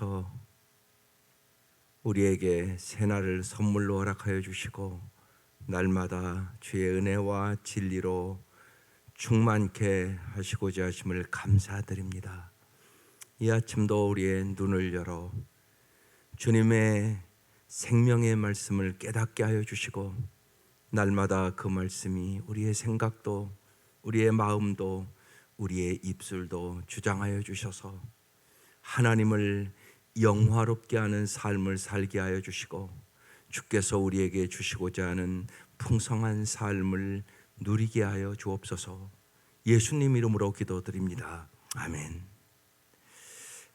주셔서 우리에게 새날을 선물로 허락하여 주시고 날마다 주의 은혜와 진리로 충만케 하시고자 하심을 감사드립니다. 이 아침도 우리의 눈을 열어 주님의 생명의 말씀을 깨닫게 하여 주시고 날마다 그 말씀이 우리의 생각도 우리의 마음도 우리의 입술도 주장하여 주셔서 하나님을 영화롭게 하는 삶을 살게 하여 주시고 주께서 우리에게 주시고자 하는 풍성한 삶을 누리게 하여 주옵소서. 예수님 이름으로 기도드립니다. 아멘.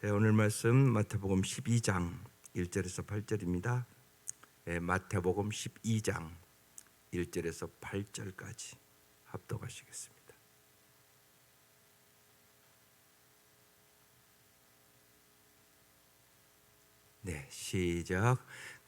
오늘 말씀 마태복음 12장 1절에서 8절입니다. 마태복음 12장 1절에서 8절까지 합독하시겠습니다. 네, 시작.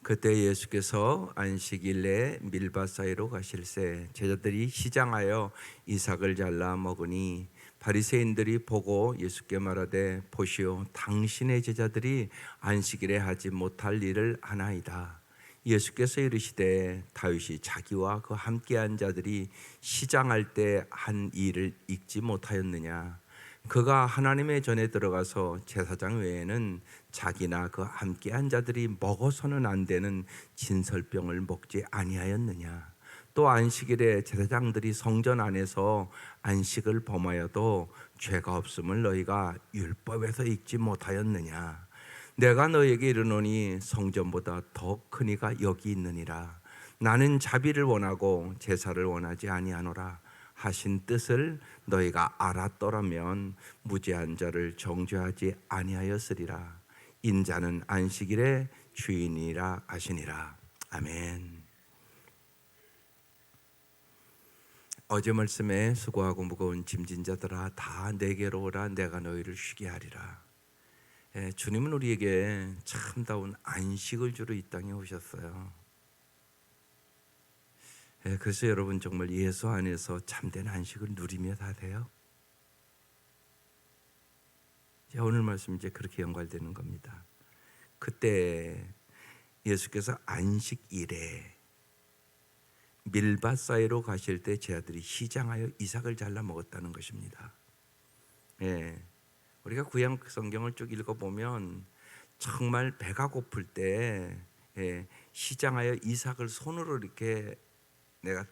그때 예수께서 안식일에 밀밭 사이로 가실새 제자들이 시장하여 이삭을 잘라 먹으니 바리새인들이 보고 예수께 말하되 보시오, 당신의 제자들이 안식일에 하지 못할 일을 하나이다. 예수께서 이르시되 다윗이 자기와 그 함께한 자들이 시장할 때 한 일을 잊지 못하였느냐? 그가 하나님의 전에 들어가서 제사장 외에는 자기나 그 함께한 자들이 먹어서는 안 되는 진설병을 먹지 아니하였느냐? 또 안식일에 제사장들이 성전 안에서 안식을 범하여도 죄가 없음을 너희가 율법에서 읽지 못하였느냐? 내가 너에게 이르노니 성전보다 더 큰 이가 여기 있느니라. 나는 자비를 원하고 제사를 원하지 아니하노라 하신 뜻을 너희가 알았더라면 무죄한 자를 정죄하지 아니하였으리라. 인자는 안식일의 주인이라 하시니라. 아멘. 어제 말씀에 수고하고 무거운 짐진 자들아 다 내게로 오라, 내가 너희를 쉬게 하리라. 주님은 우리에게 참다운 안식을 주러 이 땅에 오셨어요. 그래서 여러분 정말 예수 안에서 참된 안식을 누리며 사세요. 오늘 말씀 이제 그렇게 연관되는 겁니다. 그때 예수께서 안식일에 밀밭 사이로 가실 때 제자들이 시장하여 이삭을 잘라 먹었다는 것입니다. 우리가 구약 성경을 쭉 읽어보면 정말 배가 고플 때 시장하여 이삭을 손으로 이렇게 내가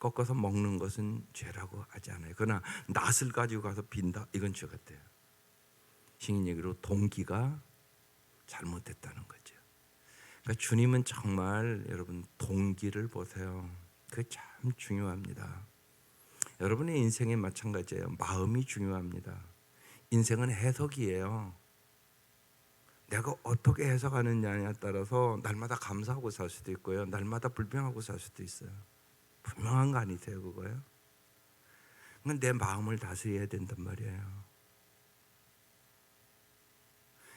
꺾어서 먹는 것은 죄라고 하지 않아요. 그러나 낫을 가지고 가서 빈다, 이건 죄 같아요. 신인 얘기로 동기가 잘못됐다는 거죠. 그러니까 주님은 정말 여러분 동기를 보세요. 그게 참 중요합니다. 여러분의 인생에 마찬가지예요. 마음이 중요합니다. 인생은 해석이에요. 내가 어떻게 해석하느냐에 따라서 날마다 감사하고 살 수도 있고요, 날마다 불평하고 살 수도 있어요. 분명한 거 아니세요, 그거요? 그건 내 마음을 다스려야 된단 말이에요.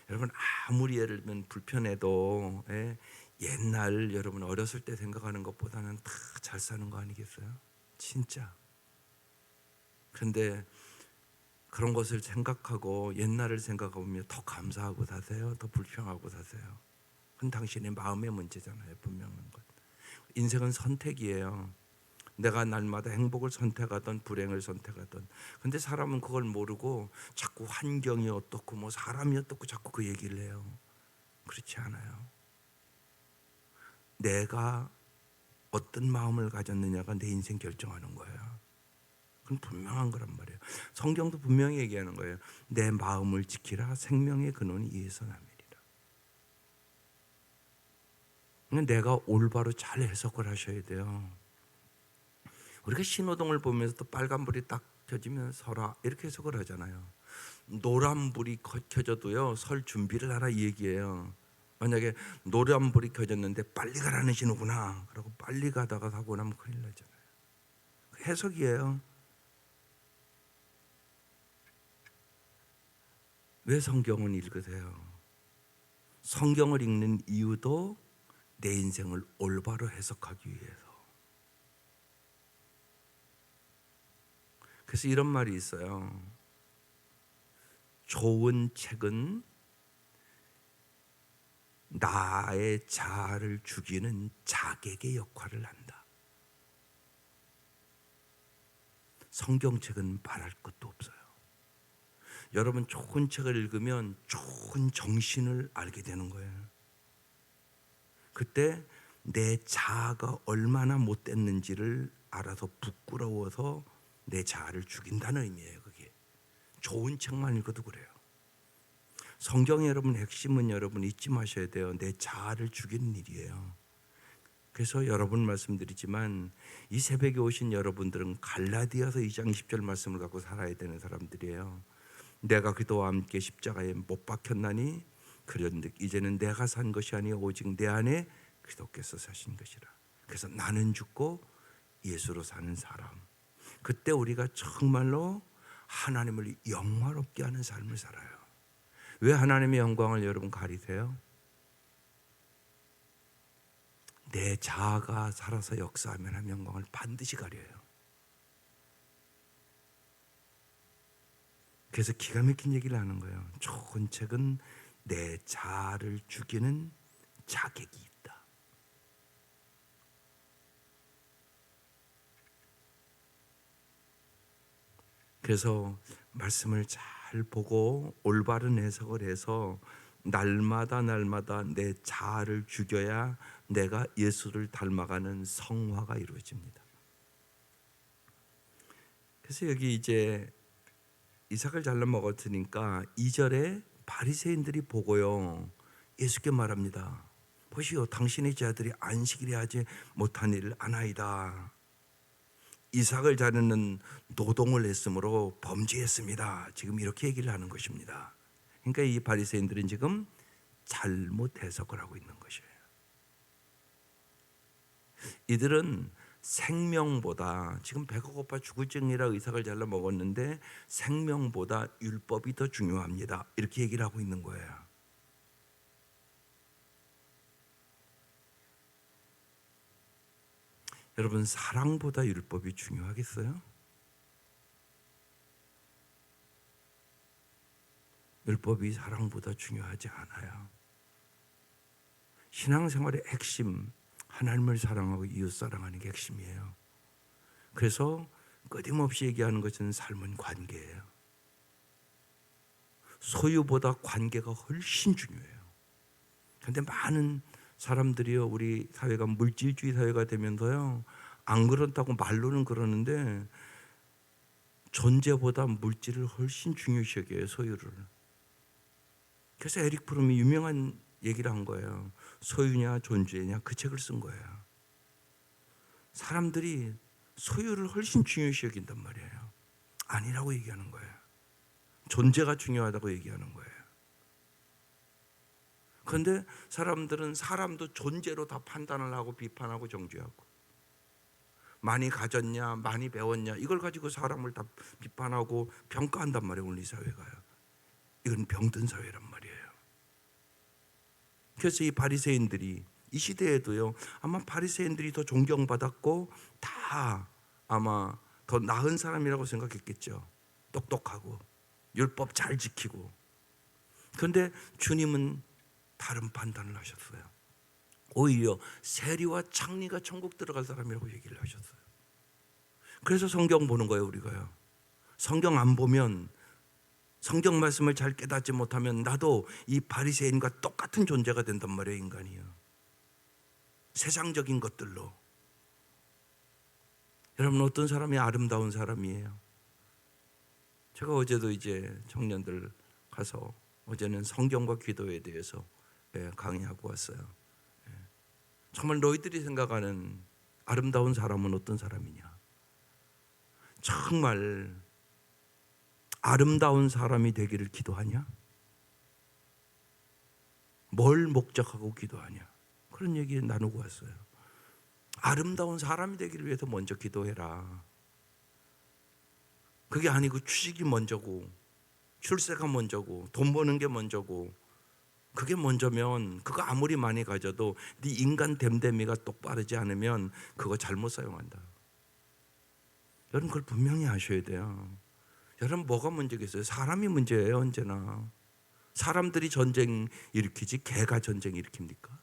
여러분 아무리 예를 들면 불편해도 옛날 여러분 어렸을 때 생각하는 것보다는 다 잘 사는 거 아니겠어요? 진짜. 그런데 그런 것을 생각하고 옛날을 생각하면 더 감사하고 사세요? 더 불평하고 사세요? 그건 당신의 마음의 문제잖아요. 분명한 것. 인생은 선택이에요. 내가 날마다 행복을 선택하든 불행을 선택하든. 근데 사람은 그걸 모르고 자꾸 환경이 어떻고 뭐 사람이 어떻고 자꾸 그 얘기를 해요. 그렇지 않아요. 내가 어떤 마음을 가졌느냐가 내 인생 결정하는 거예요. 그건 분명한 거란 말이에요. 성경도 분명히 얘기하는 거예요. 내 마음을 지키라. 생명의 근원이 이에서 남이리라. 내가 올바로 잘 해석을 하셔야 돼요. 우리가 신호등을 보면서 또 빨간불이 딱 켜지면 서라 이렇게 해석을 하잖아요. 노란불이 켜져도요 설 준비를 하라 이 얘기예요. 만약에 노란불이 켜졌는데 빨리 가라는 신호구나 그러고 빨리 가다가 사고 나면 큰일 나잖아요. 해석이에요. 왜 성경을 읽으세요? 성경을 읽는 이유도 내 인생을 올바로 해석하기 위해서. 그래서 이런 말이 있어요. 좋은 책은 나의 자아를 죽이는 자객의 역할을 한다. 성경책은 말할 것도 없어요. 여러분 좋은 책을 읽으면 좋은 정신을 알게 되는 거예요. 그때 내 자아가 얼마나 못됐는지를 알아서 부끄러워서 내 자아를 죽인다는 의미예요. 그게 좋은 책만 읽어도 그래요. 성경의 여러분 핵심은 여러분 잊지 마셔야 돼요. 내 자아를 죽이는 일이에요. 그래서 여러분 말씀드리지만 이 새벽에 오신 여러분들은 갈라디아서 2장 10절 말씀을 갖고 살아야 되는 사람들이에요. 내가 그리스도와 함께 십자가에 못 박혔나니 그런즉 이제는 내가 산 것이 아니요 오직 내 안에 그리스도께서 사신 것이라. 그래서 나는 죽고 예수로 사는 사람. 그때 우리가 정말로 하나님을 영화롭게 하는 삶을 살아요. 왜 하나님의 영광을 여러분 가리세요? 내 자아가 살아서 역사하면 하나님의 영광을 반드시 가려요. 그래서 기가 막힌 얘기를 하는 거예요. 좋은 책은 내 자아를 죽이는 자객이 있다. 그래서 말씀을 잘 보고 올바른 해석을 해서 날마다 내 자아를 죽여야 내가 예수를 닮아가는 성화가 이루어집니다. 그래서 여기 이제 이삭을 잘라 먹었으니까 2절에 바리새인들이 보고요 예수께 말합니다. 보시오, 당신의 제자들이 안식일에 하지 못한 일을 아나이다. 이삭을 자르는 노동을 했으므로 범죄했습니다. 지금 이렇게 얘기를 하는 것입니다. 그러니까 이 바리새인들은 지금 잘못 해석을 하고 있는 것이에요. 이들은 생명보다, 지금 배가 고파 죽을 징이라 이삭을 잘라 먹었는데 생명보다 율법이 더 중요합니다. 이렇게 얘기를 하고 있는 거예요. 여러분, 사랑보다 율법이 중요하겠어요? 율법이 사랑보다 중요하지 않아요. 신앙생활의 핵심, 하나님을 사랑하고 이웃 사랑하는 게 핵심이에요. 그래서 끊임없이 얘기하는 것은 삶은 관계예요. 소유보다 관계가 훨씬 중요해요. 그런데 많은 사람들이요, 우리 사회가 물질주의 사회가 되면서요, 안 그렇다고 말로는 그러는데 존재보다 물질을 훨씬 중요시 여겨요, 소유를. 그래서 에릭 프롬이 유명한 얘기를 한 거예요. 소유냐 존재냐, 그 책을 쓴 거예요. 사람들이 소유를 훨씬 중요시 여긴단 말이에요. 아니라고 얘기하는 거예요. 존재가 중요하다고 얘기하는 거예요. 그런데 사람들은 사람도 존재로 다 판단을 하고 비판하고 정죄하고, 많이 가졌냐 많이 배웠냐 이걸 가지고 사람을 다 비판하고 평가한단 말이에요. 오늘 이 사회가요. 이건 병든 사회란 말이에요. 그래서 이 바리새인들이 이 시대에도요, 아마 바리새인들이 더 존경받았고 다 아마 더 나은 사람이라고 생각했겠죠. 똑똑하고 율법 잘 지키고. 그런데 주님은 다른 판단을 하셨어요. 오히려 세리와 창리가 천국 들어갈 사람이라고 얘기를 하셨어요. 그래서 성경 보는 거예요, 우리가요. 성경 안 보면, 성경 말씀을 잘 깨닫지 못하면 나도 이 바리새인과 똑같은 존재가 된단 말이에요, 인간이요. 세상적인 것들로. 여러분, 어떤 사람이 아름다운 사람이에요? 제가 어제도 이제 청년들 가서 어제는 성경과 기도에 대해서 강의하고 왔어요. 정말 너희들이 생각하는 아름다운 사람은 어떤 사람이냐? 정말 아름다운 사람이 되기를 기도하냐? 뭘 목적하고 기도하냐? 그런 얘기 나누고 왔어요. 아름다운 사람이 되기를 위해서 먼저 기도해라. 그게 아니고 취직이 먼저고 출세가 먼저고 돈 버는 게 먼저고, 그게 먼저면 그거 아무리 많이 가져도 네 인간 됨됨이가 똑바르지 않으면 그거 잘못 사용한다. 여러분, 그걸 분명히 아셔야 돼요. 여러분, 뭐가 문제겠어요? 사람이 문제예요, 언제나. 사람들이 전쟁 일으키지 개가 전쟁 일으킵니까?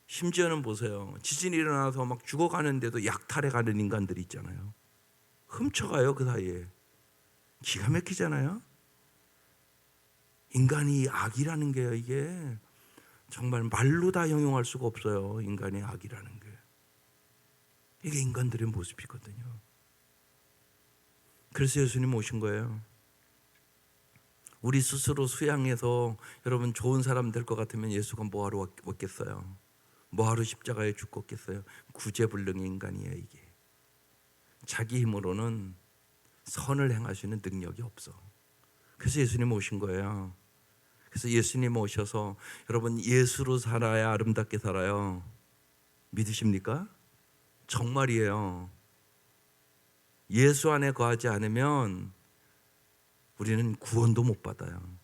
심지어는 보세요. 지진이 일어나서 막 죽어가는데도 약탈해 가는 인간들이 있잖아요. 훔쳐가요, 그 사이에. 기가 막히잖아요. 인간이 악이라는 게요, 이게 정말 말로 다 형용할 수가 없어요. 인간의 악이라는 게. 이게 인간들의 모습이거든요. 그래서 예수님 오신 거예요. 우리 스스로 수양해서 여러분 좋은 사람 될 것 같으면 예수가 뭐하러 왔겠어요? 뭐하러 십자가에 죽겠어요? 구제불능의 인간이에요, 이게. 자기 힘으로는 선을 행할 수 있는 능력이 없어. 그래서 예수님 오신 거예요. 그래서 예수님 오셔서 여러분 예수로 살아야 아름답게 살아요. 믿으십니까? 정말이에요. 예수 안에 거하지 않으면 우리는 구원도 못 받아요.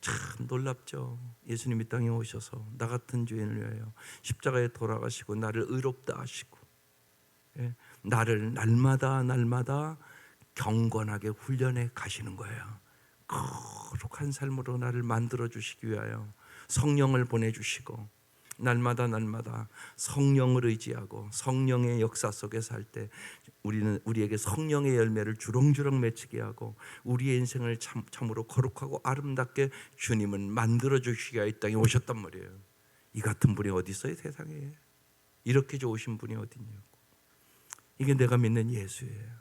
참 놀랍죠. 예수님이 땅에 오셔서 나 같은 죄인을 위하여 십자가에 돌아가시고 나를 의롭다 하시고, 나를 날마다 경건하게 훈련해 가시는 거예요. 거룩한 삶으로 나를 만들어 주시기 위하여 성령을 보내주시고, 날마다 성령을 의지하고 성령의 역사 속에 살 때 우리에게 성령의 열매를 주렁주렁 맺히게 하고 우리의 인생을 참으로 거룩하고 아름답게 주님은 만들어 주시기 위하여 이 땅에 오셨단 말이에요. 이 같은 분이 어디 있어요, 세상에? 이렇게 좋으신 분이 어디 있냐고. 이게 내가 믿는 예수예요.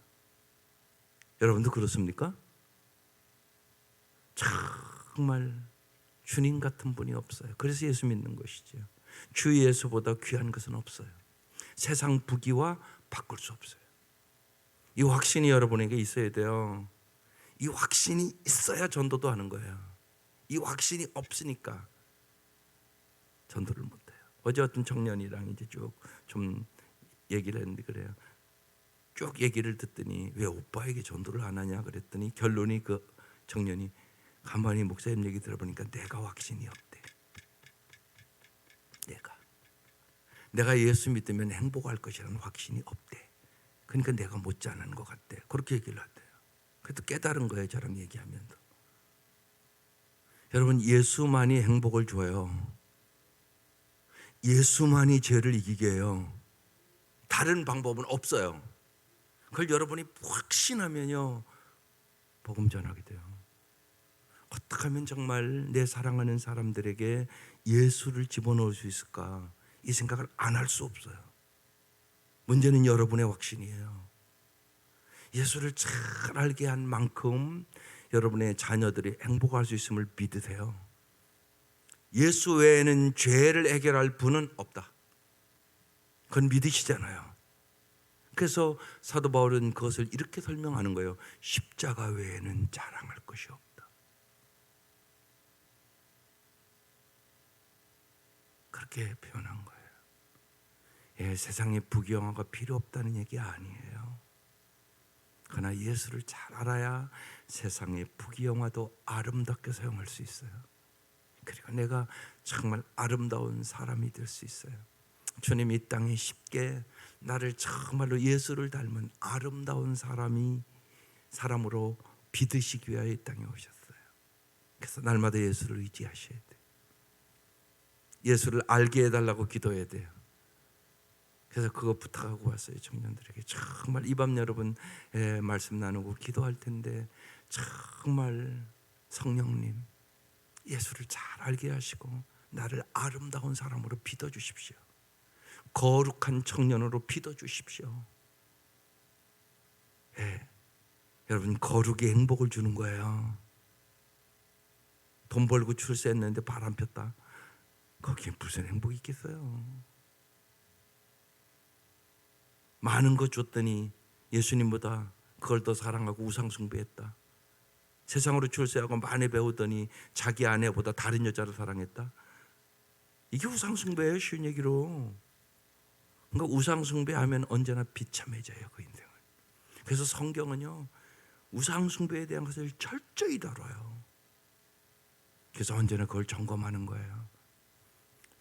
여러분도 그렇습니까? 정말 주님 같은 분이 없어요. 그래서 예수 믿는 것이죠. 주 예수보다 귀한 것은 없어요. 세상 부귀와 바꿀 수 없어요. 이 확신이 여러분에게 있어야 돼요. 이 확신이 있어야 전도도 하는 거예요. 이 확신이 없으니까 전도를 못해요. 어제 어떤 청년이랑 이제 쭉 좀 얘기를 했는데 그래요. 쭉 얘기를 듣더니 왜 오빠에게 전도를 안 하냐 그랬더니 결론이 그 청년이 가만히 목사님 얘기 들어보니까 내가 확신이 없대. 내가 예수 믿으면 행복할 것이라는 확신이 없대. 그러니까 내가 못자는 것 같대. 그렇게 얘기를 하대요. 그래도 깨달은 거예요, 저랑 얘기하면서. 여러분, 예수만이 행복을 줘요. 예수만이 죄를 이기게 해요. 다른 방법은 없어요. 그걸 여러분이 확신하면요, 복음 전하게 돼요. 어떻게 하면 정말 내 사랑하는 사람들에게 예수를 집어넣을 수 있을까? 이 생각을 안 할 수 없어요. 문제는 여러분의 확신이에요. 예수를 잘 알게 한 만큼 여러분의 자녀들이 행복할 수 있음을 믿으세요. 예수 외에는 죄를 해결할 분은 없다. 그건 믿으시잖아요. 그래서 사도 바울은 그것을 이렇게 설명하는 거예요. 십자가 외에는 자랑할 것이 없다. 그렇게 표현한 거예요. 세상에 부귀영화가 필요 없다는 얘기 아니에요. 그러나 예수를 잘 알아야 세상의 부귀영화도 아름답게 사용할 수 있어요. 그리고 내가 정말 아름다운 사람이 될 수 있어요. 주님이 이 땅에 쉽게 나를 정말로 예수를 닮은 아름다운 사람으로 빚으시기 위하여 이 땅에 오셨어요. 그래서 날마다 예수를 의지하셔야 돼요. 예수를 알게 해달라고 기도해야 돼요. 그래서 그거 부탁하고 왔어요. 청년들에게. 정말 이 밤 여러분 말씀 나누고 기도할 텐데 정말 성령님 예수를 잘 알게 하시고 나를 아름다운 사람으로 빚어주십시오. 거룩한 청년으로 빚어주십시오. 여러분, 거룩이 행복을 주는 거예요. 돈 벌고 출세했는데 바람 폈다. 거기에 무슨 행복이 있겠어요. 많은 것 줬더니 예수님보다 그걸 더 사랑하고 우상 숭배했다. 세상으로 출세하고 많이 배우더니 자기 아내보다 다른 여자를 사랑했다. 이게 우상 숭배예요, 쉬운 얘기로. 그러니까 우상 숭배하면 언제나 비참해져요, 그 인생은. 그래서 성경은요, 우상 숭배에 대한 것을 철저히 다뤄요. 그래서 언제나 그걸 점검하는 거예요.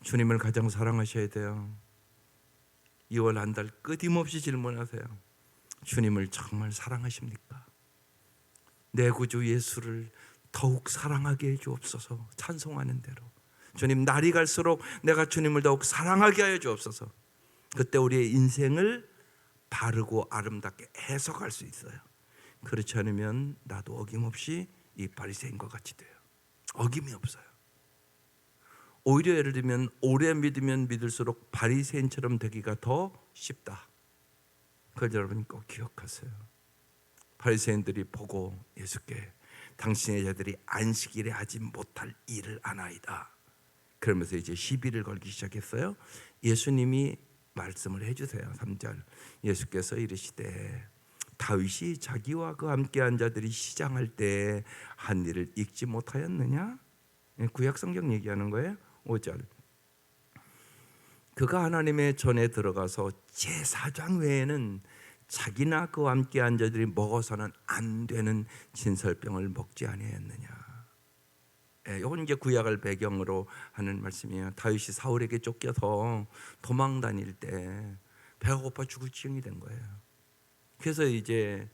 주님을 가장 사랑하셔야 돼요. 2월 한 달 끊임없이 질문하세요. 주님을 정말 사랑하십니까? 내 구주 예수를 더욱 사랑하게 해 주옵소서. 찬송하는 대로 주님, 날이 갈수록 내가 주님을 더욱 사랑하게 하여 주옵소서. 그때 우리의 인생을 바르고 아름답게 해석할 수 있어요. 그렇지 않으면 나도 어김없이 이 바리새인과 같이 돼요. 어김이 없어요. 오히려 예를 들면 오래 믿으면 믿을수록 바리새인처럼 되기가 더 쉽다. 그걸 여러분 꼭 기억하세요. 바리새인들이 보고 예수께 당신의 자들이 안식일에 하지 못할 일을 아나이다. 그러면서 이제 시비를 걸기 시작했어요. 예수님이 말씀을 해주세요. 3절 예수께서 이르시되 다윗이 자기와 그 함께한 자들이 시장할 때 한 일을 읽지 못하였느냐? 구약 성경 얘기하는 거예요. 5절 그가 하나님의 전에 들어가서 제사장 외에는 자기나 그와 함께한 자들이 먹어서는 안 되는 진설병을 먹지 아니하였느냐. 이건 이제 구약을 배경으로 하는 말씀이에요. 다윗이 사울에게 쫓겨서 도망 다닐 때 배가 고파 죽을 지경이 된 거예요. 그래서 이제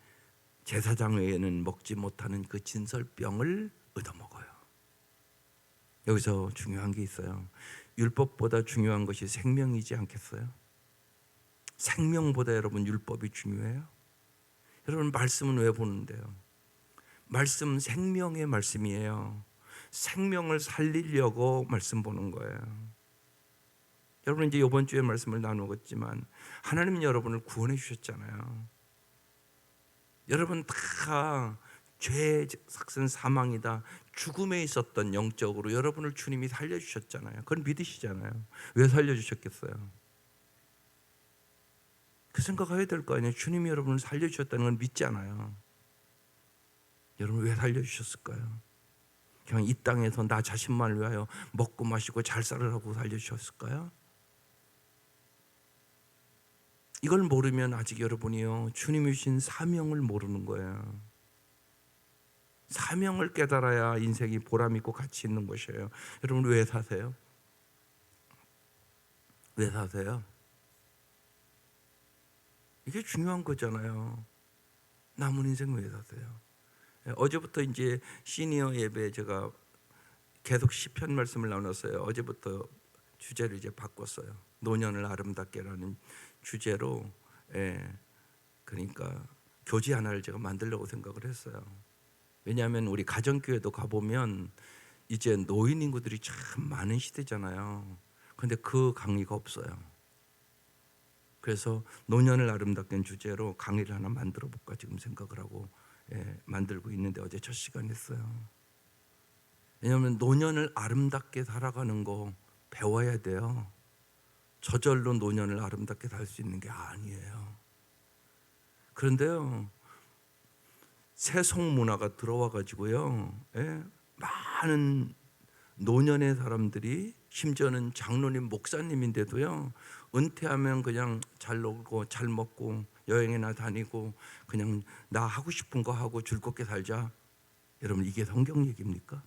제사장 외에는 먹지 못하는 그 진설병을 얻어먹어요. 여기서 중요한 게 있어요. 율법보다 중요한 것이 생명이지 않겠어요? 생명보다 여러분 율법이 중요해요? 여러분 말씀은 왜 보는데요? 말씀 생명의 말씀이에요. 생명을 살리려고 말씀 보는 거예요. 여러분 이제 이번 주에 말씀을 나누었지만 하나님은 여러분을 구원해 주셨잖아요. 여러분 다 죄의 삭슨 사망이다, 죽음에 있었던 영적으로 여러분을 주님이 살려주셨잖아요. 그건 믿으시잖아요. 왜 살려주셨겠어요? 그 생각해야 될 거 아니에요. 주님이 여러분을 살려주셨다는 건 믿지 않아요. 여러분 왜 살려주셨을까요? 그냥 이 땅에서 나 자신만을 위하여 먹고 마시고 잘 살으라고 살려주셨을까요? 이걸 모르면 아직 여러분이요 주님이 주신 사명을 모르는 거예요. 사명을 깨달아야 인생이 보람 있고 가치 있는 것이에요. 여러분 왜 사세요? 왜 사세요? 이게 중요한 거잖아요. 남은 인생 왜 사세요? 어제부터 이제 시니어 예배 제가 계속 시편 말씀을 나눴어요. 어제부터 주제를 이제 바꿨어요. 노년을 아름답게라는 주제로, 그러니까 교지 하나를 제가 만들려고 생각을 했어요. 왜냐하면 우리 가정교회도 가보면 이제 노인 인구들이 참 많은 시대잖아요. 그런데 그 강의가 없어요. 그래서 노년을 아름답게 주제로 강의를 하나 만들어 볼까 지금 생각을 하고 만들고 있는데 어제 첫 시간 했어요. 왜냐하면 노년을 아름답게 살아가는 거 배워야 돼요. 저절로 노년을 아름답게 살 수 있는 게 아니에요. 그런데요 세속 문화가 들어와 가지고요 많은 노년의 사람들이 심지어는 장로님 목사님인데도요 은퇴하면 그냥 잘 놀고 잘 먹고 여행이나 다니고 그냥 나 하고 싶은 거 하고 즐겁게 살자. 여러분 이게 성경 얘기입니까?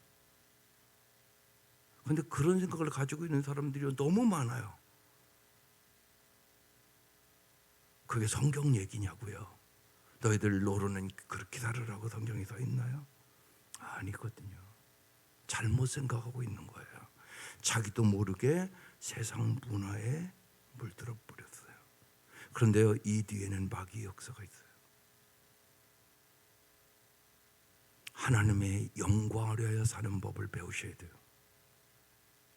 그런데 그런 생각을 가지고 있는 사람들이 너무 많아요. 그게 성경 얘기냐고요? 너희들 노루는 그렇게 살으라고 성경에 써 있나요? 아니거든요. 잘못 생각하고 있는 거예요. 자기도 모르게 세상 문화에 물들어 버렸어요. 그런데요 이 뒤에는 마귀의 역사가 있어요. 하나님의 영광을 위하여 사는 법을 배우셔야 돼요.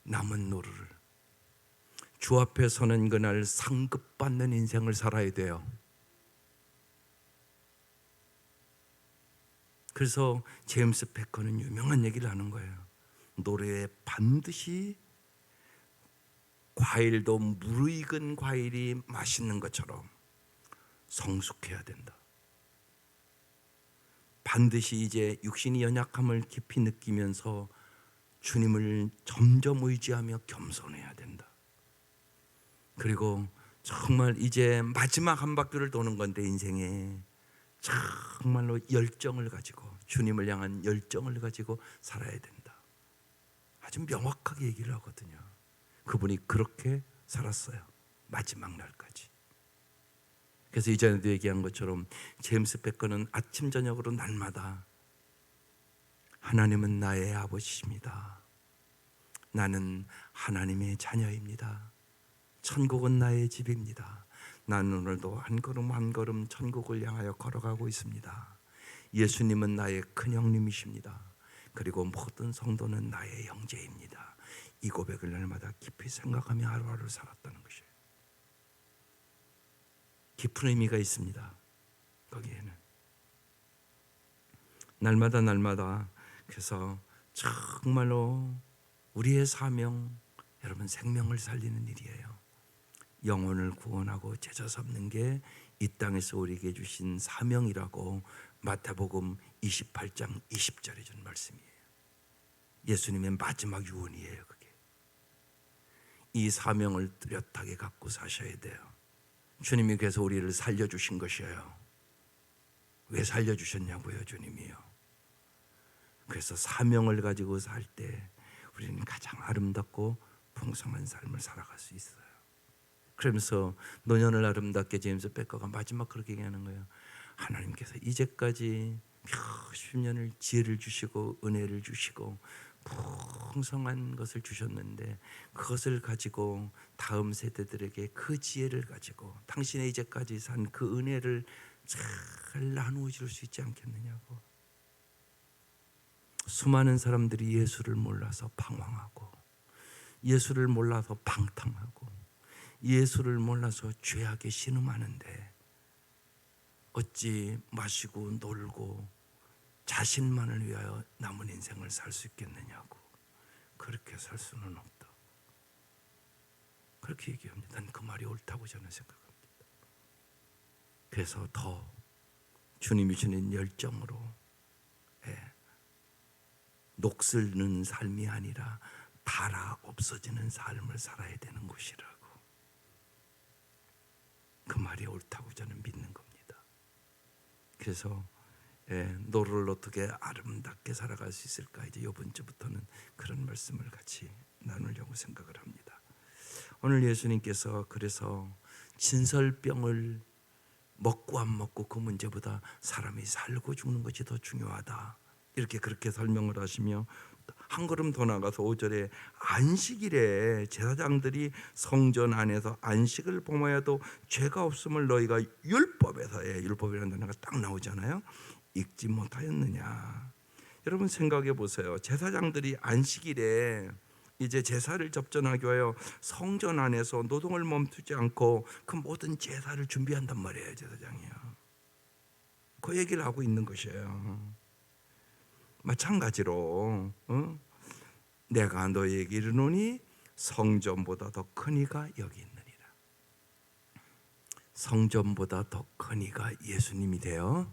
남은 노루를 주 앞에 서는 그날 상급받는 인생을 살아야 돼요. 그래서 제임스 패커는 유명한 얘기를 하는 거예요. 노래에 반드시 과일도 무르익은 과일이 맛있는 것처럼 성숙해야 된다. 반드시 이제 육신이 연약함을 깊이 느끼면서 주님을 점점 의지하며 겸손해야 된다. 그리고 정말 이제 마지막 한 바퀴를 도는 건데 인생에 정말로 열정을 가지고 주님을 향한 열정을 가지고 살아야 된다. 아주 명확하게 얘기를 하거든요. 그분이 그렇게 살았어요. 마지막 날까지. 그래서 이전에도 얘기한 것처럼 제임스 패커는 아침 저녁으로 날마다 하나님은 나의 아버지십니다. 나는 하나님의 자녀입니다. 천국은 나의 집입니다. 나는 오늘도 한 걸음 한 걸음 천국을 향하여 걸어가고 있습니다. 예수님은 나의 큰형님이십니다. 그리고 모든 성도는 나의 형제입니다. 이 고백을 날마다 깊이 생각하며 하루하루 살았다는 것이에요. 깊은 의미가 있습니다. 거기에는 날마다 그래서 정말로 우리의 사명, 여러분 생명을 살리는 일이에요. 영혼을 구원하고 제자 삼는 게 이 땅에서 우리에게 주신 사명이라고 마태복음 28장 20절에 준 말씀이에요. 예수님의 마지막 유언이에요. 그게 이 사명을 뚜렷하게 갖고 사셔야 돼요. 주님이 그래서 우리를 살려주신 것이에요. 왜 살려주셨냐고요? 주님이요. 그래서 사명을 가지고 살 때 우리는 가장 아름답고 풍성한 삶을 살아갈 수 있어요. 그러면서 노년을 아름답게 제임스 베커가 마지막 그렇게 얘기하는 거예요. 하나님께서 이제까지 몇십 년을 지혜를 주시고 은혜를 주시고 풍성한 것을 주셨는데 그것을 가지고 다음 세대들에게 그 지혜를 가지고 당신의 이제까지 산 그 은혜를 잘 나누어 줄 수 있지 않겠느냐고. 수많은 사람들이 예수를 몰라서 방황하고 예수를 몰라서 방탕하고 예수를 몰라서 죄악에 신음하는데 어찌 마시고 놀고 자신만을 위하여 남은 인생을 살 수 있겠느냐고. 그렇게 살 수는 없다. 그렇게 얘기합니다. 난 그 말이 옳다고 저는 생각합니다. 그래서 더 주님이 주는 열정으로 녹슬는 삶이 아니라 달아 없어지는 삶을 살아야 되는 것이라고. 그 말이 옳다고 저는 믿는 겁니다. 그래서 너를 어떻게 아름답게 살아갈 수 있을까, 이제 이번 주부터는 그런 말씀을 같이 나누려고 생각을 합니다. 오늘 예수님께서 그래서 진설병을 먹고 안 먹고 그 문제보다 사람이 살고 죽는 것이 더 중요하다, 이렇게 그렇게 설명을 하시며 한 걸음 더 나가서 5절에 안식일에 제사장들이 성전 안에서 안식을 범하여도 죄가 없음을 너희가 율법에서, 율법이라는 단어가 딱 나오잖아요. 읽지 못하였느냐. 여러분 생각해 보세요. 제사장들이 안식일에 이제 제사를 접전하기 위하여 성전 안에서 노동을 멈추지 않고 그 모든 제사를 준비한단 말이에요. 제사장이요. 그 얘기를 하고 있는 것이에요. 마찬가지로 내가 너희에게 이르노니 성전보다 더 큰 이가 여기 있느니라. 성전보다 더 큰 이가 예수님이 돼요.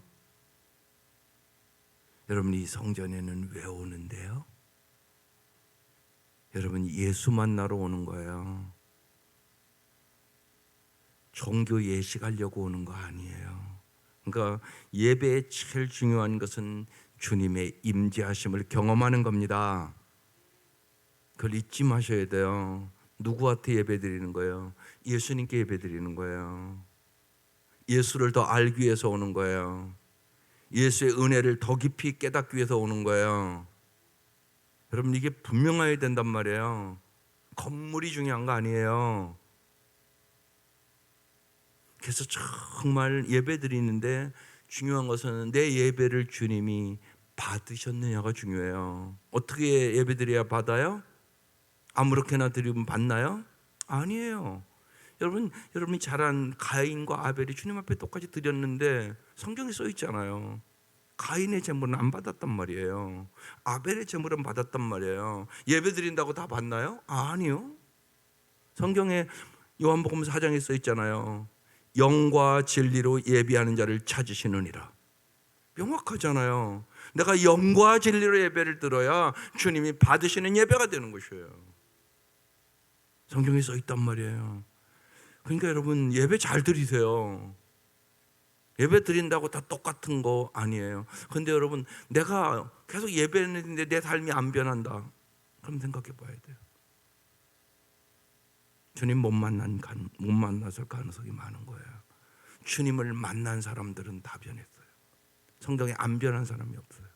여러분 이 성전에는 왜 오는데요? 여러분 예수 만나러 오는 거예요. 종교 예식하려고 오는 거 아니에요. 그러니까 예배의 제일 중요한 것은 주님의 임재하심을 경험하는 겁니다. 그걸 잊지 마셔야 돼요. 누구한테 예배 드리는 거예요? 예수님께 예배 드리는 거예요. 예수를 더 알기 위해서 오는 거예요. 예수의 은혜를 더 깊이 깨닫기 위해서 오는 거예요. 여러분 이게 분명해야 된단 말이에요. 건물이 중요한 거 아니에요. 그래서 정말 예배 드리는데 중요한 것은 내 예배를 주님이 받으셨느냐가 중요해요. 어떻게 예배 드려야 받아요? 아무렇게나 드리면 받나요? 아니에요. 여러분이 잘한 가인과 아벨이 주님 앞에 똑같이 드렸는데 성경에 써 있잖아요. 가인의 제물은 안 받았단 말이에요. 아벨의 제물은 받았단 말이에요. 예배 드린다고 다 받나요? 아니요. 성경에 요한복음 4장에 써 있잖아요. 영과 진리로 예배하는 자를 찾으시느니라. 명확하잖아요. 내가 영과 진리로 예배를 드려야 주님이 받으시는 예배가 되는 것이에요. 성경에 써 있단 말이에요. 그러니까 여러분 예배 잘 드리세요. 예배 드린다고 다 똑같은 거 아니에요. 그런데 여러분 내가 계속 예배했는데 내 삶이 안 변한다, 그럼 생각해 봐야 돼요. 주님 못 만났을 가능성이 많은 거예요. 주님을 만난 사람들은 다 변했어요. 성경에 안 변한 사람이 없어요.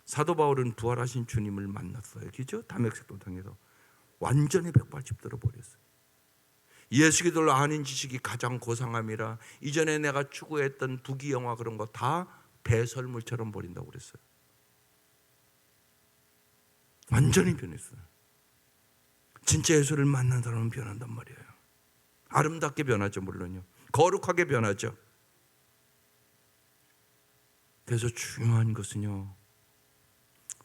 사도 바울은 부활하신 주님을 만났어요. 그죠? 다메섹 도상에서 완전히 백발집들어 버렸어요. 예수 기도를 아는 지식이 가장 고상함이라 이전에 내가 추구했던 부귀영화 그런 거 다 배설물처럼 버린다고 그랬어요. 완전히 변했어요. 진짜 예수를 만난 사람은 변한단 말이에요. 아름답게 변하죠. 물론요. 거룩하게 변하죠. 그래서 중요한 것은요,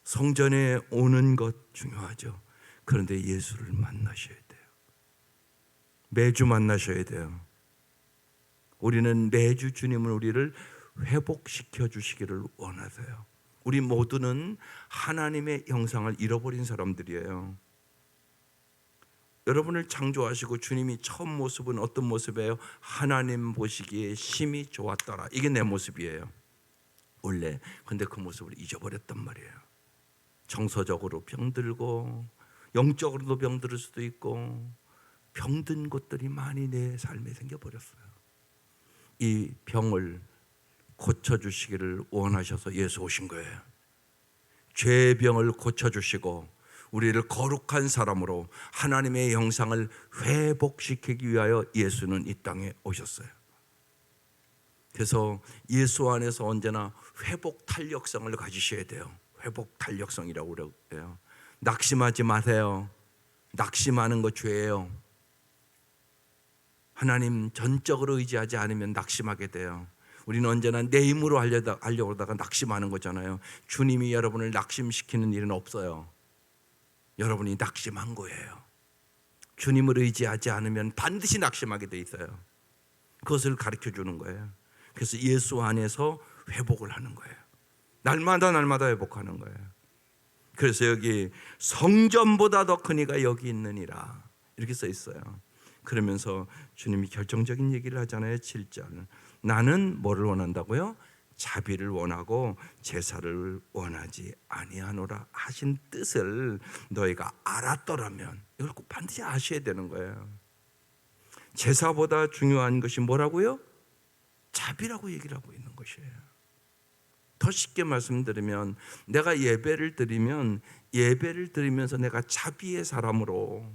성전에 오는 것 중요하죠. 그런데 예수를 만나셔야 돼요. 매주 만나셔야 돼요. 우리는 매주 주님은 우리를 회복시켜 주시기를 원하세요. 우리 모두는 하나님의 형상을 잃어버린 사람들이에요. 여러분을 창조하시고 주님이 처음 모습은 어떤 모습이에요? 하나님 보시기에 심히 좋았더라. 이게 내 모습이에요. 원래. 근데 그 모습을 잊어버렸단 말이에요. 정서적으로 병들고 영적으로도 병들 수도 있고 병든 것들이 많이 내 삶에 생겨버렸어요. 이 병을 고쳐주시기를 원하셔서 예수 오신 거예요. 죄의 병을 고쳐주시고 우리를 거룩한 사람으로 하나님의 형상을 회복시키기 위하여 예수는 이 땅에 오셨어요. 그래서 예수 안에서 언제나 회복 탄력성을 가지셔야 돼요. 회복 탄력성이라고 그래요. 낙심하지 마세요. 낙심하는 거 죄예요. 하나님 전적으로 의지하지 않으면 낙심하게 돼요. 우리는 언제나 내 힘으로 하려고 하다가 낙심하는 거잖아요. 주님이 여러분을 낙심시키는 일은 없어요. 여러분이 낙심한 거예요. 주님을 의지하지 않으면 반드시 낙심하게 돼 있어요. 그것을 가르쳐 주는 거예요. 그래서 예수 안에서 회복을 하는 거예요. 날마다 회복하는 거예요. 그래서 여기 성전보다 더 큰 이가 여기 있느니라 이렇게 써 있어요. 그러면서 주님이 결정적인 얘기를 하잖아요. 7절. 나는 뭐를 원한다고요? 자비를 원하고 제사를 원하지 아니하노라 하신 뜻을 너희가 알았더라면, 이걸 꼭 반드시 아셔야 되는 거예요. 제사보다 중요한 것이 뭐라고요? 자비라고 얘기를 하고 있는 것이에요. 더 쉽게 말씀드리면 내가 예배를 드리면서 내가 자비의 사람으로,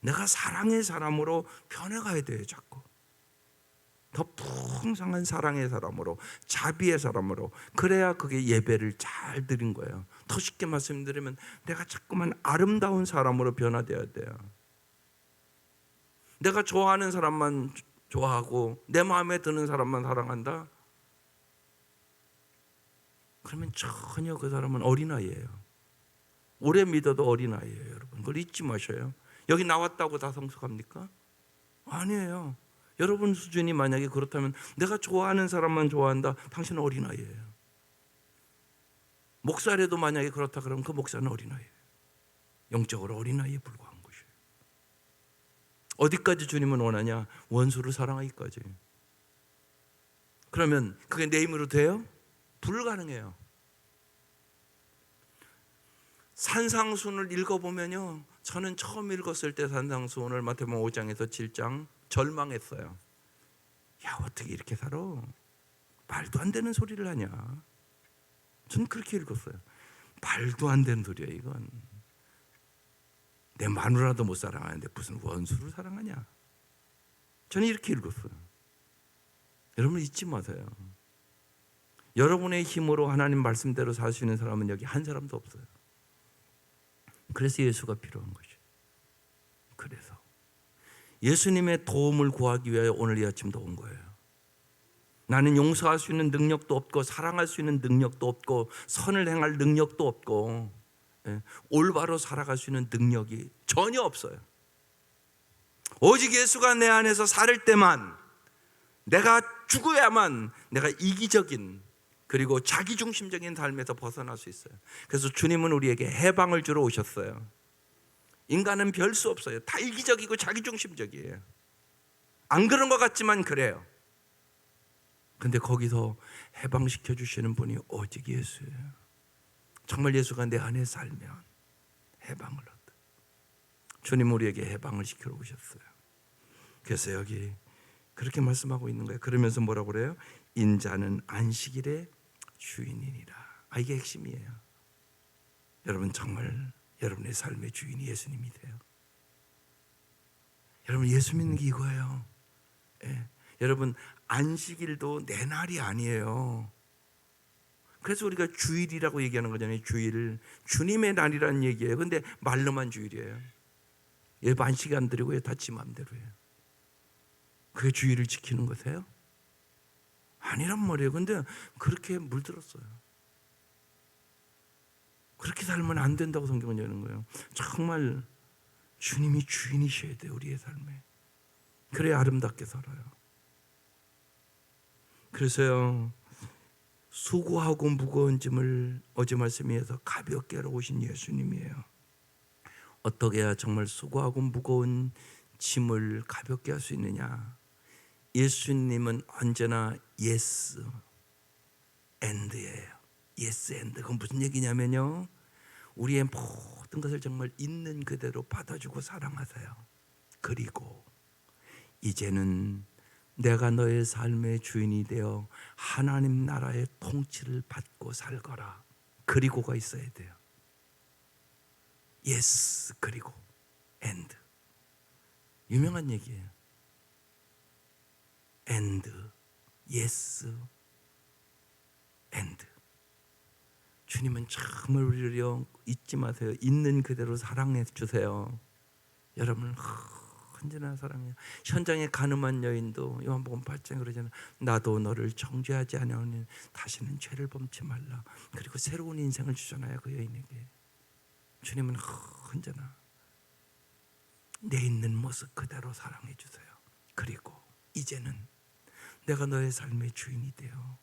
내가 사랑의 사람으로 변해가야 돼요. 자꾸 더 풍성한 사랑의 사람으로, 자비의 사람으로. 그래야 그게 예배를 잘 드린 거예요. 더 쉽게 말씀드리면 내가 자꾸만 아름다운 사람으로 변화되어야 돼요. 내가 좋아하는 사람만 좋아하고 내 마음에 드는 사람만 사랑한다? 그러면 전혀 그 사람은 어린아이예요. 오래 믿어도 어린아이예요. 여러분 그걸 잊지 마셔요. 여기 나왔다고 다 성숙합니까? 아니에요. 여러분 수준이 만약에 그렇다면 내가 좋아하는 사람만 좋아한다? 당신은 어린아이예요. 목사라도 만약에 그렇다 그러면 그 목사는 어린아이예요. 영적으로 어린아이에 불과한 것이에요. 어디까지 주님은 원하냐? 원수를 사랑하기까지. 그러면 그게 내 힘으로 돼요? 불가능해요. 산상수훈을 읽어보면요, 저는 처음 읽었을 때 산상수훈을 마태복음 5장에서 7장 절망했어요. 야, 어떻게 이렇게 살아? 말도 안 되는 소리를 하냐? 전 그렇게 읽었어요. 말도 안 되는 소리야 이건. 내 마누라도 못 사랑하는데 무슨 원수를 사랑하냐? 저는 이렇게 읽었어요. 여러분 잊지 마세요. 여러분의 힘으로 하나님 말씀대로 살 수 있는 사람은 여기 한 사람도 없어요. 그래서 예수가 필요한 것이에요. 그래서 예수님의 도움을 구하기 위하여 오늘 이 아침도 온 거예요. 나는 용서할 수 있는 능력도 없고 사랑할 수 있는 능력도 없고 선을 행할 능력도 없고 올바로 살아갈 수 있는 능력이 전혀 없어요. 오직 예수가 내 안에서 살 때만, 내가 죽어야만 내가 이기적인 그리고 자기중심적인 삶에서 벗어날 수 있어요. 그래서 주님은 우리에게 해방을 주러 오셨어요. 인간은 별 수 없어요. 다 이기적이고 자기중심적이에요. 안 그런 것 같지만 그래요. 근데 거기서 해방시켜 주시는 분이 오직 예수예요. 정말 예수가 내 안에 살면 해방을 얻어. 주님 우리에게 해방을 시켜 오셨어요. 그래서 여기 그렇게 말씀하고 있는 거예요. 그러면서 뭐라고 그래요? 인자는 안식일의 주인이니라. 이게 핵심이에요. 여러분 정말 여러분의 삶의 주인이 예수님이 돼요. 여러분 예수 믿는 게 이거예요. 예. 여러분 안식일도 내 날이 아니에요. 그래서 우리가 주일이라고 얘기하는 거잖아요. 주일, 주님의 날이라는 얘기예요. 근데 말로만 주일이에요. 여러분 안식 안 드리고요, 다 지 맘대로 해요. 그게 주일을 지키는 거세요? 아니란 말이에요. 근데 그렇게 물들었어요. 그렇게 살면 안 된다고 성경은 얘기하는 거예요. 정말 주님이 주인이셔야 돼요, 우리의 삶에. 그래야 아름답게 살아요. 그래서요, 수고하고 무거운 짐을 어제 말씀에서 가볍게 하러 오신 예수님이에요. 어떻게 해야 정말 수고하고 무거운 짐을 가볍게 할 수 있느냐? 예수님은 언제나 yes and예요. yes and. 그건 무슨 얘기냐면요, 우리의 모든 것을 정말 있는 그대로 받아주고 사랑하세요. 그리고 이제는 내가 너의 삶의 주인이 되어 하나님 나라의 통치를 받고 살거라. 그리고가 있어야 돼요. yes 그리고 and. 유명한 얘기예요. and, yes and. 주님은 정말 우리를 잊지 마세요. 있는 그대로 사랑해 주세요. 여러분을 언제나 사랑해요. 현장에 가늠한 여인도 요한복음 8장에 그러잖아요. 나도 너를 정죄하지 아니하오니 다시는 죄를 범치 말라. 그리고 새로운 인생을 주잖아요, 그 여인에게. 주님은 언제나 내 있는 모습 그대로 사랑해 주세요. 그리고 이제는 내가 너의 삶의 주인이 되어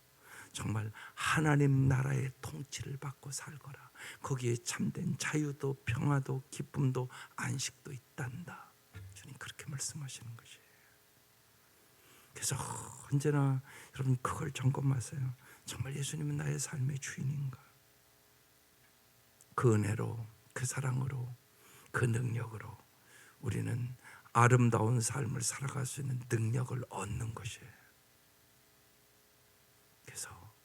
정말 하나님 나라의 통치를 받고 살거라. 거기에 참된 자유도 평화도 기쁨도 안식도 있단다. 주님 그렇게 말씀하시는 것이에요. 그래서 언제나 여러분 그걸 점검하세요. 정말 예수님은 나의 삶의 주인인가? 그 은혜로, 그 사랑으로, 그 능력으로 우리는 아름다운 삶을 살아갈 수 있는 능력을 얻는 것이에요. 그래서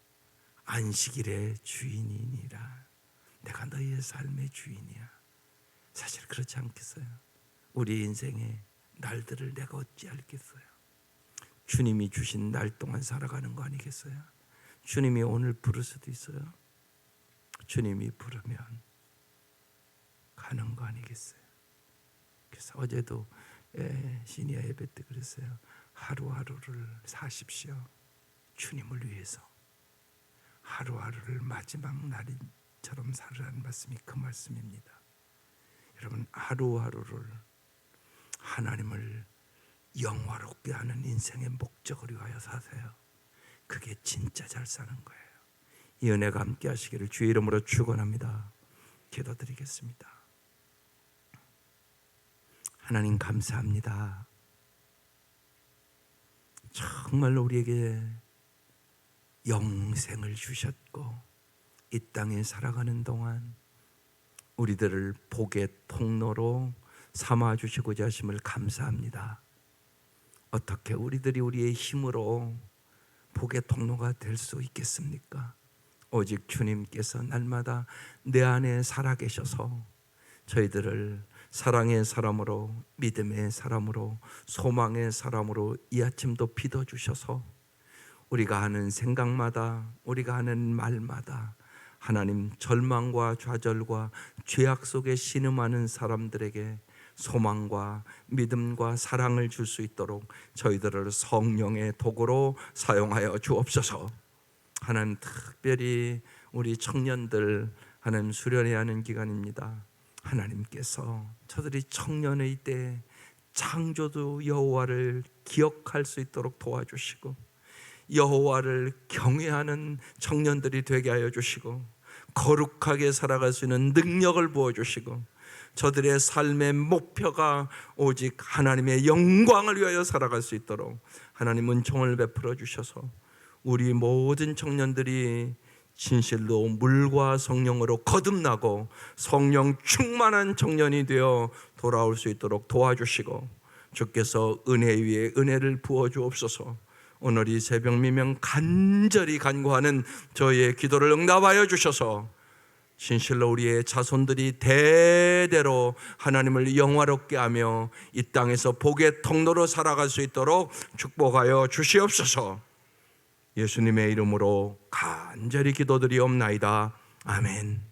안식일의 주인이니라. 내가 너희의 삶의 주인이야. 사실 그렇지 않겠어요? 우리 인생의 날들을 내가 어찌 알겠어요? 주님이 주신 날 동안 살아가는 거 아니겠어요? 주님이 오늘 부를 수도 있어요. 주님이 부르면 가는 거 아니겠어요? 그래서 어제도 시니아 예배 때 그랬어요. 하루하루를 사십시오. 주님을 위해서. 하루하루를 마지막 날처럼 살으라는 말씀이 그 말씀입니다. 여러분 하루하루를 하나님을 영화롭게 하는 인생의 목적을 위하여 사세요. 그게 진짜 잘 사는 거예요. 이 은혜가 함께 하시기를 주의 이름으로 축원합니다. 기도드리겠습니다. 하나님 감사합니다. 정말 우리에게 영생을 주셨고 이 땅에 살아가는 동안 우리들을 복의 통로로 삼아주시고자 하심을 감사합니다. 어떻게 우리들이 우리의 힘으로 복의 통로가 될 수 있겠습니까? 오직 주님께서 날마다 내 안에 살아계셔서 저희들을 사랑의 사람으로, 믿음의 사람으로, 소망의 사람으로 이 아침도 빚어주셔서 우리가 하는 생각마다, 우리가 하는 말마다 하나님 절망과 좌절과 죄악 속에 신음하는 사람들에게 소망과 믿음과 사랑을 줄 수 있도록 저희들을 성령의 도구로 사용하여 주옵소서. 하나님 특별히 우리 청년들 하나님 수련해야 하는 기간입니다. 하나님께서 저들이 청년의 때 창조주 여호와를 기억할 수 있도록 도와주시고 여호와를 경외하는 청년들이 되게 하여 주시고 거룩하게 살아갈 수 있는 능력을 부어주시고 저들의 삶의 목표가 오직 하나님의 영광을 위하여 살아갈 수 있도록 하나님 은총을 베풀어 주셔서 우리 모든 청년들이 진실로 물과 성령으로 거듭나고 성령 충만한 청년이 되어 돌아올 수 있도록 도와주시고 주께서 은혜 위에 은혜를 부어 주옵소서. 오늘 이 새벽 미명 간절히 간구하는 저희의 기도를 응답하여 주셔서 진실로 우리의 자손들이 대대로 하나님을 영화롭게 하며 이 땅에서 복의 통로로 살아갈 수 있도록 축복하여 주시옵소서. 예수님의 이름으로 간절히 기도드리옵나이다. 아멘.